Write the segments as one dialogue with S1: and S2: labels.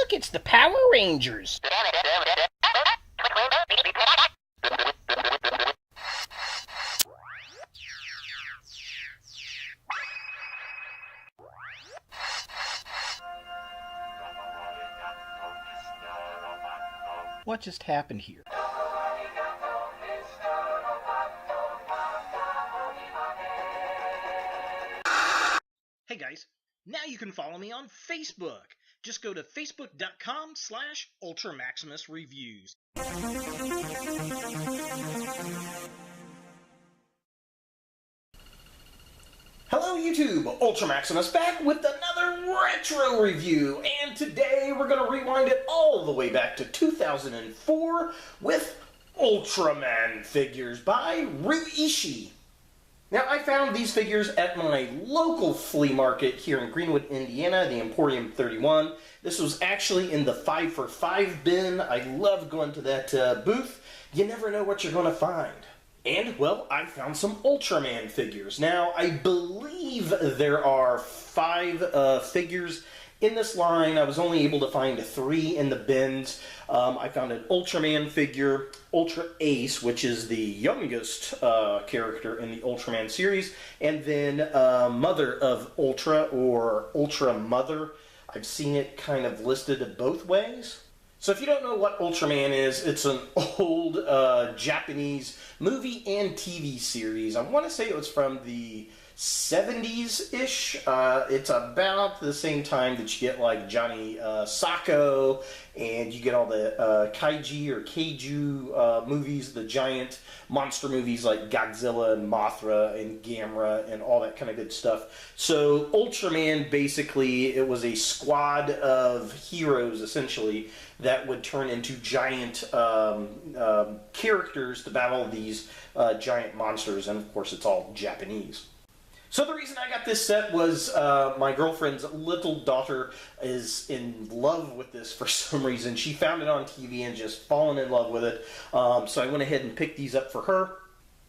S1: Look, it's the Power Rangers. What just happened here? Hey guys, now you can follow me on Facebook. Just go to facebook.com/UltraMaximusReviews. Hello YouTube, Ultra Maximus back with another retro review, and today we're going to rewind it all the way back to 2004 with Ultraman figures by Ruishi. Now, I found these figures at my local flea market here in Greenwood, Indiana, the Emporium 31. This was actually in the 5 for 5 bin. I love going to that booth. You never know what you're going to find. And, well, I found some Ultraman figures. Now, I believe there are 5 figures in this line. I was only able to find 3 in the bins. I found an Ultraman figure, Ultra Ace, which is the youngest character in the Ultraman series, and then Mother of Ultra, or Ultra Mother. I've seen it kind of listed both ways. So if you don't know what Ultraman is, it's an old Japanese movie and TV series. I want to say it was from the 70s-ish. It's about the same time that you get like Johnny Sacco, and you get all the kaiji or kaiju movies, the giant monster movies like Godzilla and Mothra and Gamera and all that kind of good stuff. So Ultraman, basically, it was a squad of heroes, essentially, that would turn into giant characters to battle these giant monsters, and of course it's all Japanese. So the reason I got this set was my girlfriend's little daughter is in love with this for some reason. She found it on TV and just fallen in love with it. So I went ahead and picked these up for her,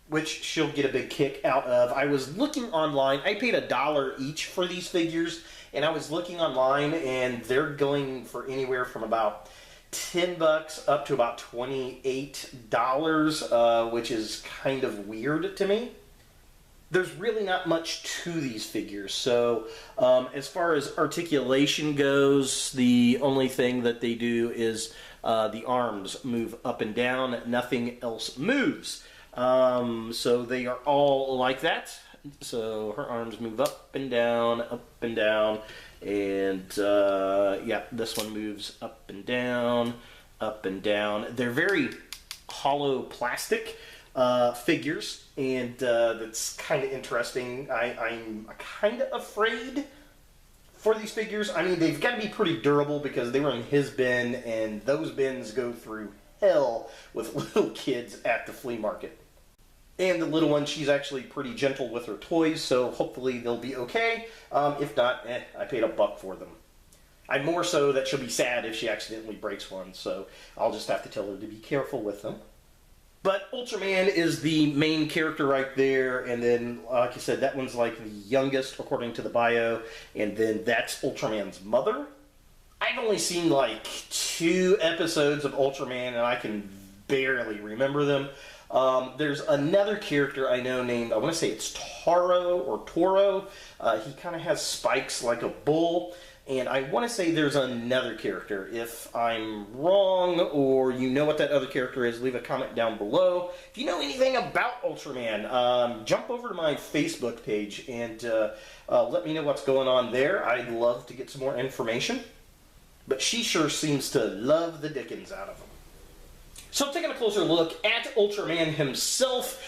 S1: which she'll get a big kick out of. I was looking online. I paid $1 each for these figures, and I was looking online, and they're going for anywhere from about $10 up to about $28, which is kind of weird to me. There's really not much to these figures, so as far as articulation goes, the only thing that they do is the arms move up and down. Nothing else moves. So they are all like that. So her arms move up and down, and yeah, this one moves up and down, up and down. They're very hollow plastic figures, and that's kind of interesting. I'm kind of afraid for these figures. I mean, they've got to be pretty durable because they were in his bin, and those bins go through hell with little kids at the flea market. And the little one, she's actually pretty gentle with her toys, so hopefully they'll be okay. If not, I paid $1 for them. I'm more so that she'll be sad if she accidentally breaks one, so I'll just have to tell her to be careful with them. But Ultraman is the main character right there, and then, like I said, that one's like the youngest, according to the bio, and then that's Ultraman's mother. I've only seen like 2 episodes of Ultraman, and I can barely remember them. There's another character I know named, I want to say it's Taro or Toro. He kind of has spikes like a bull. And I want to say there's another character. If I'm wrong, or you know what that other character is, leave a comment down below. If you know anything about Ultraman, jump over to my Facebook page and let me know what's going on there. I'd love to get some more information. But she sure seems to love the dickens out of him. So taking a closer look at Ultraman himself,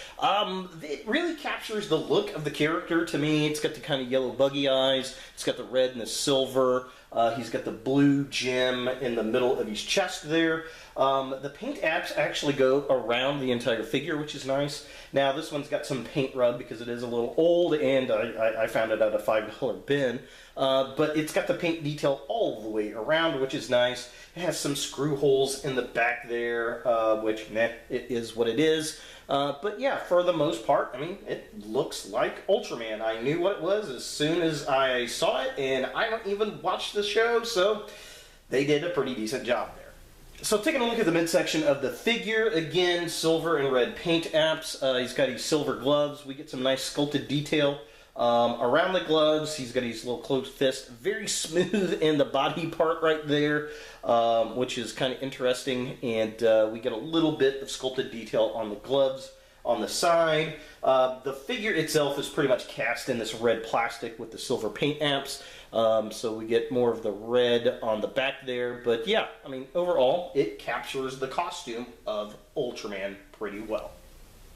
S1: it really captures the look of the character to me. It's got the kind of yellow buggy eyes, it's got the red and the silver, he's got the blue gem in the middle of his chest there. The paint apps actually go around the entire figure, which is nice. Now this one's got some paint rub because it is a little old, and I found it at a $5 bin. But it's got the paint detail all the way around, which is nice. It has some screw holes in the back there, which, meh, it is what it is. But yeah, for the most part, I mean, it looks like Ultraman. I knew what it was as soon as I saw it, and I don't even watch the show, so They did a pretty decent job there. So taking a look at the midsection of the figure, again, silver and red paint apps. He's got these silver gloves. We get some nice sculpted detail around the gloves. He's got his little closed fist. Very smooth in the body part right there, which is kind of interesting. And we get a little bit of sculpted detail on the gloves on the side. The figure itself is pretty much cast in this red plastic with the silver paint apps. So we get more of the red on the back there. But yeah, I mean, overall, it captures the costume of Ultraman pretty well.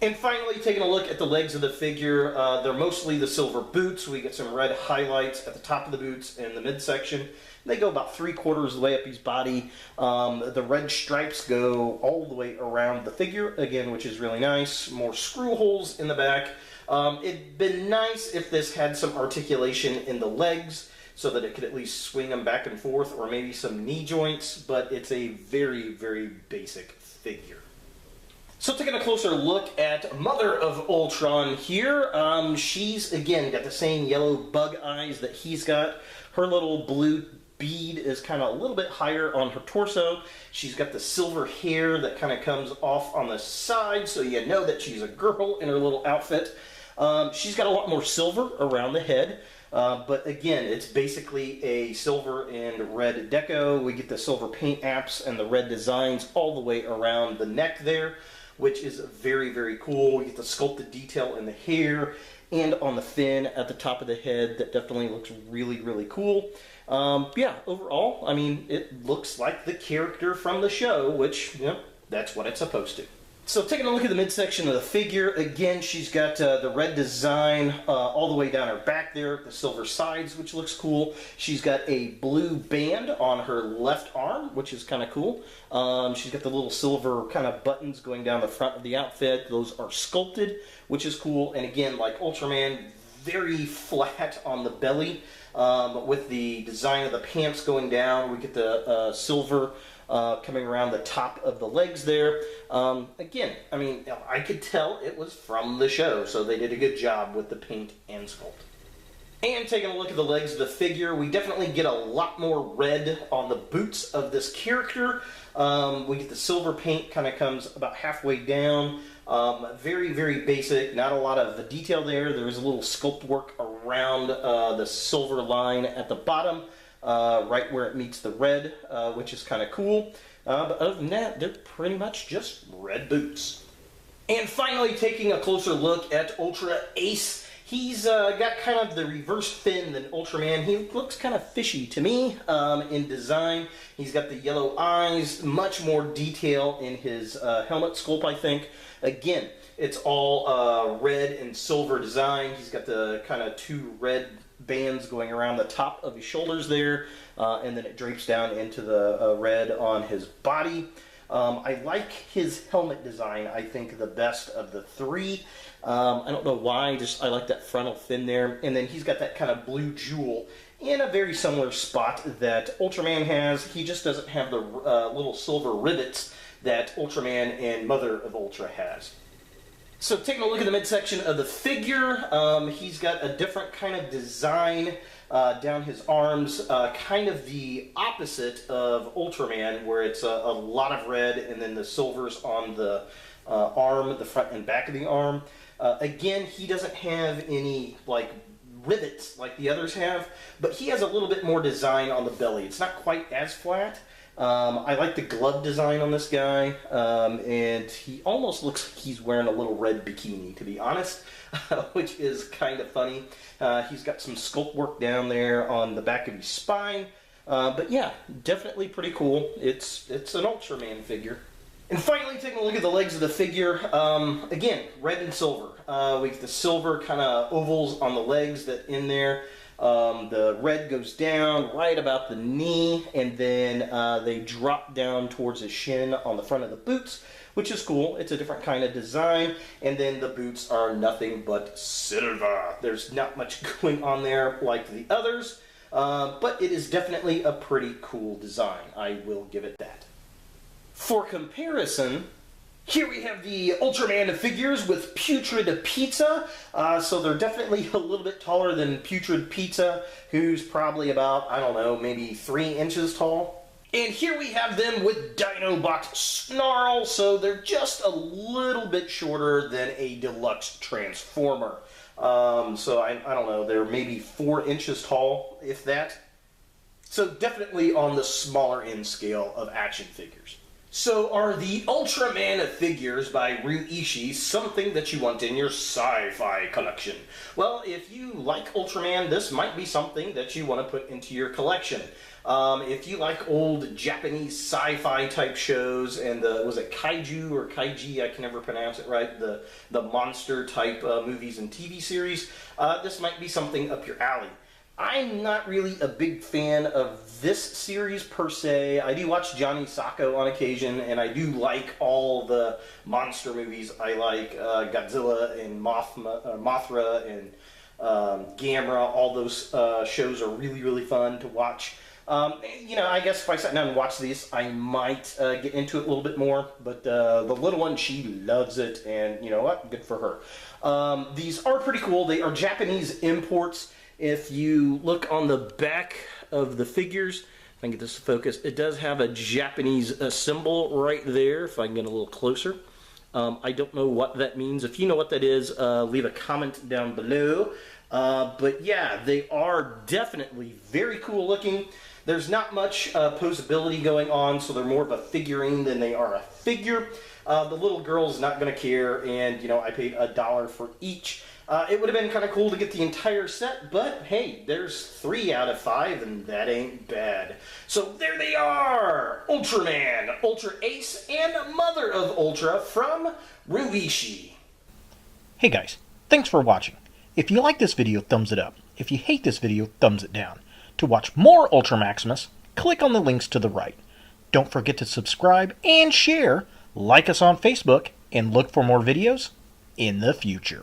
S1: And finally, taking a look at the legs of the figure, they're mostly the silver boots. We get some red highlights at the top of the boots and the midsection. They go about 3/4 of the way up his body. The red stripes go all the way around the figure, again, which is really nice. More screw holes in the back. It'd been nice if this had some articulation in the legs so that it could at least swing them back and forth, or maybe some knee joints, but it's a very, very basic figure. So taking a closer look at Mother of Ultron here, she's, again, got the same yellow bug eyes that he's got. Her little blue bead is kind of a little bit higher on her torso. She's got the silver hair that kind of comes off on the side, so you know that she's a girl in her little outfit. She's got a lot more silver around the head. But again, it's basically a silver and red deco. We get the silver paint apps and the red designs all the way around the neck there, which is very, very cool. We get the sculpted detail in the hair and on the fin at the top of the head. That definitely looks really, really cool. Yeah, overall, I mean, it looks like the character from the show, which, you know, that's what it's supposed to. So taking a look at the midsection of the figure, again, she's got the red design all the way down her back there, the silver sides, which looks cool. She's got a blue band on her left arm, which is kind of cool. She's got the little silver kind of buttons going down the front of the outfit. Those are sculpted, which is cool. And again, like Ultraman, very flat on the belly with the design of the pants going down. We get the silver coming around the top of the legs there. Again, I mean, I could tell it was from the show, so they did a good job with the paint and sculpt. And taking a look at the legs of the figure, we definitely get a lot more red on the boots of this character. We get the silver paint, kind of comes about halfway down. Very, very basic, not a lot of detail there. There is a little sculpt work around the silver line at the bottom. Right where it meets the red, which is kind of cool. But other than that, they're pretty much just red boots. And finally, taking a closer look at Ultra Ace, he's got kind of the reverse fin than Ultraman. He looks kind of fishy to me in design. He's got the yellow eyes, much more detail in his helmet sculpt, I think. Again, it's all red and silver design. He's got the kind of two red bands going around the top of his shoulders there, and then it drapes down into the red on his body. I like his helmet design, I think, the best of the three. I don't know why, I like that frontal fin there. And then he's got that kind of blue jewel in a very similar spot that Ultraman has. He just doesn't have the little silver rivets that Ultraman and Mother of Ultra has. So taking a look at the midsection of the figure, he's got a different kind of design down his arms, kind of the opposite of Ultraman, where it's a lot of red and then the silvers on the arm, the front and back of the arm. Again, he doesn't have any like rivets like the others have, but he has a little bit more design on the belly. It's not quite as flat. I like the glove design on this guy, and he almost looks like he's wearing a little red bikini, to be honest, which is kind of funny. He's got some sculpt work down there on the back of his spine, but yeah, definitely pretty cool. It's an Ultraman figure. And finally, taking a look at the legs of the figure, again, red and silver. We get the silver kind of ovals on the legs that in there. The red goes down right about the knee, and then they drop down towards the shin on the front of the boots, which is cool. It's a different kind of design, and then the boots are nothing but silver. There's not much going on there like the others, but it is definitely a pretty cool design. I will give it that. For comparison, here we have the Ultraman figures with Putrid Pizza. So they're definitely a little bit taller than Putrid Pizza, who's probably about, I don't know, maybe 3 inches tall. And here we have them with Dinobot Snarl, so they're just a little bit shorter than a deluxe Transformer. So I don't know, they're maybe 4 inches tall, if that. So definitely on the smaller end scale of action figures. So are the Ultraman figures by Ruishi something that you want in your sci-fi collection? Well, if you like Ultraman, this might be something that you want to put into your collection. If you like old Japanese sci-fi type shows and was it Kaiju or Kaiji, I can never pronounce it right, the monster type movies and TV series, this might be something up your alley. I'm not really a big fan of this series per se. I do watch Johnny Sacco on occasion, and I do like all the monster movies. I like Godzilla and Mothra and Gamera. All those shows are really, really fun to watch. I guess if I sat down and watched these, I might get into it a little bit more. But the little one, she loves it, and you know what? Good for her. These are pretty cool. They are Japanese imports. If you look on the back of the figures, if I can get this to focus, it does have a Japanese symbol right there, if I can get a little closer. I don't know what that means. If you know what that is, leave a comment down below. But yeah, they are definitely very cool looking. There's not much posability going on, so they're more of a figurine than they are a figure. The little girl's not going to care, and you know, I paid $1 for each. It would have been kind of cool to get the entire set, but hey, there's 3 out of 5, and that ain't bad. So there they are! Ultraman, Ultra Ace, and Mother of Ultra from Ruishi.
S2: Hey guys, thanks for watching. If you like this video, thumbs it up. If you hate this video, thumbs it down. To watch more Ultra Maximus, click on the links to the right. Don't forget to subscribe and share, like us on Facebook, and look for more videos in the future.